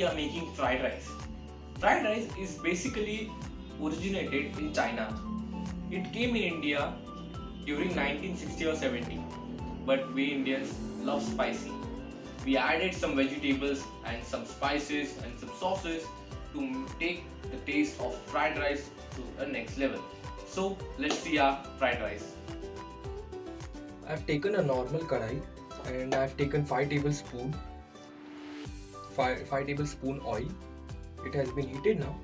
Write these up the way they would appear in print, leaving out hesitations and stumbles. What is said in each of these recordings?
we are making fried rice. Fried rice is basically originated in China. It came in India during 1960 or 70. But we Indians love spicy. We added some vegetables and some spices and some sauces to take the taste of fried rice to the next level. So let's see our fried rice. I've taken a normal kadai and I've taken 5 tablespoon oil. It has been heated now.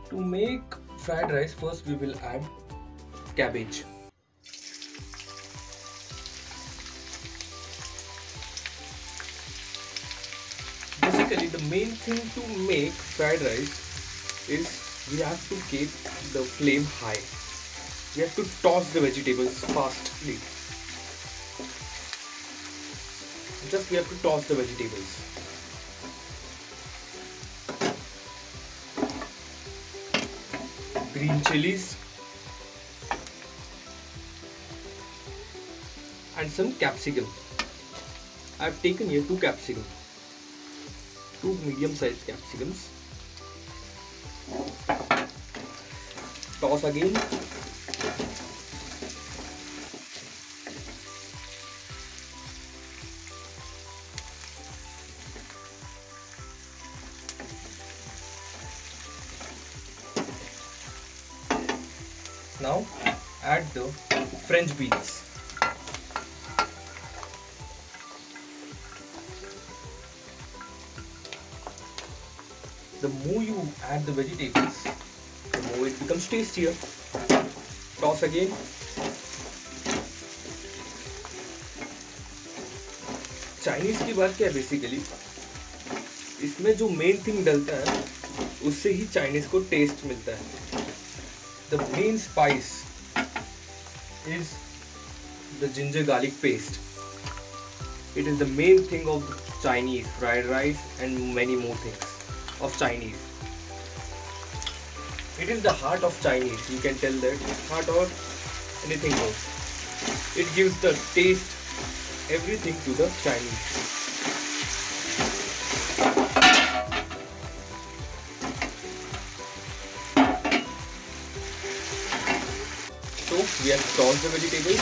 To make fried rice, first we will add cabbage. Basically, the main thing to make fried rice is we have to keep the flame high. We have to toss the vegetables fastly. Just we have to toss the vegetables. Green chilies and some capsicum. I have taken here 2 capsicum, 2 medium-sized capsicums. Toss again. Now add the French beans. The more you add the vegetables, the more it becomes tastier. Toss again. Chinese की बात क्या है basically, इसमें जो main thing डलता है उससे ही Chinese को टेस्ट मिलता है. The main spice is the ginger garlic paste. It is the main thing of Chinese fried rice and many more things of Chinese. It is the heart of Chinese. You can tell that heart or anything else. It gives the taste, everything to the Chinese. So we have tossed the vegetables.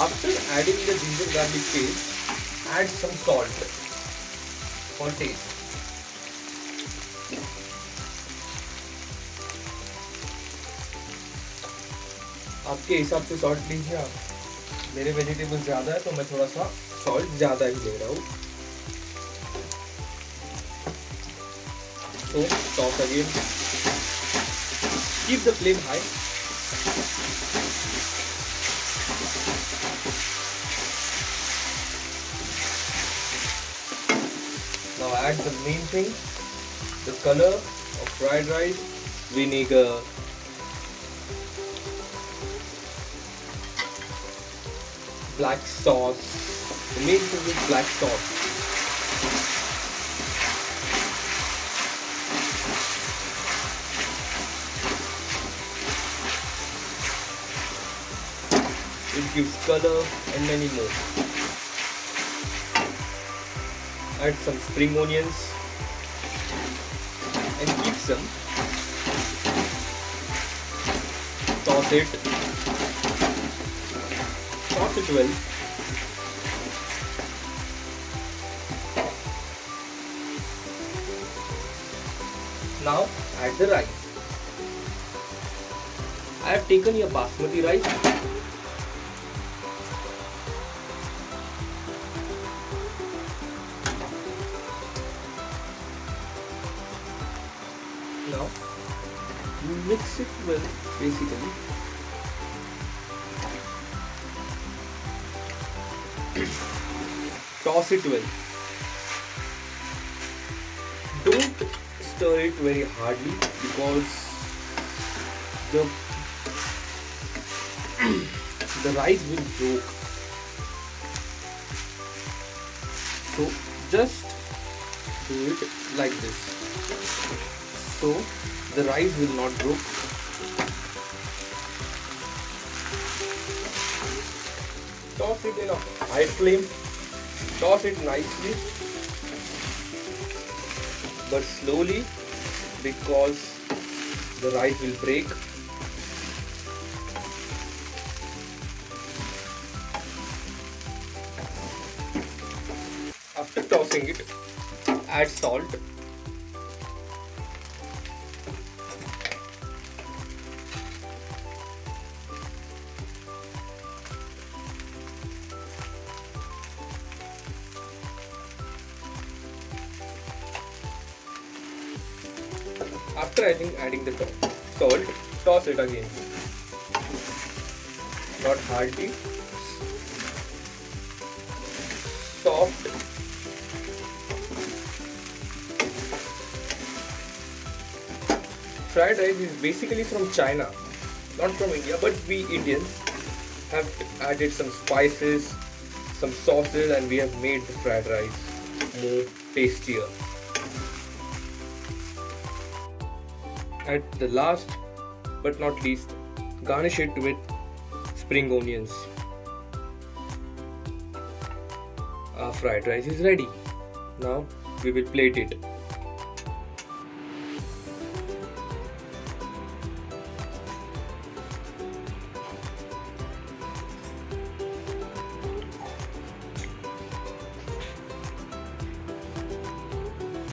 After adding the ginger garlic paste, add some salt for taste. आपके हिसाब से salt लीजिए आप. मेरे vegetables ज़्यादा है तो मैं थोड़ा सा सॉल्ट ज़्यादा ही ले रहा हूँ. So toss again. Keep the flame high. Now add the main thing, the color of fried rice, vinegar, black sauce. The main thing is black sauce. It gives color and many more. Add some spring onions and keep some. Toss it. Toss it well. Now add the rice. I have taken your basmati rice. Now you mix it well, basically. Toss it well. Don't stir it very hardly because the rice will broke. So just do it like this. So the rice will not broke. Toss it in a high flame. Toss it nicely. but slowly because the rice will break. After tossing it, add salt. After adding the salt, toss it again. Not hardly, soft. Fried rice is basically from China, not from India, but we Indians have added some spices, some sauces, and we have made the fried rice more tastier. At the last but not least, garnish it with spring onions. Our fried rice is ready. Now we will plate it.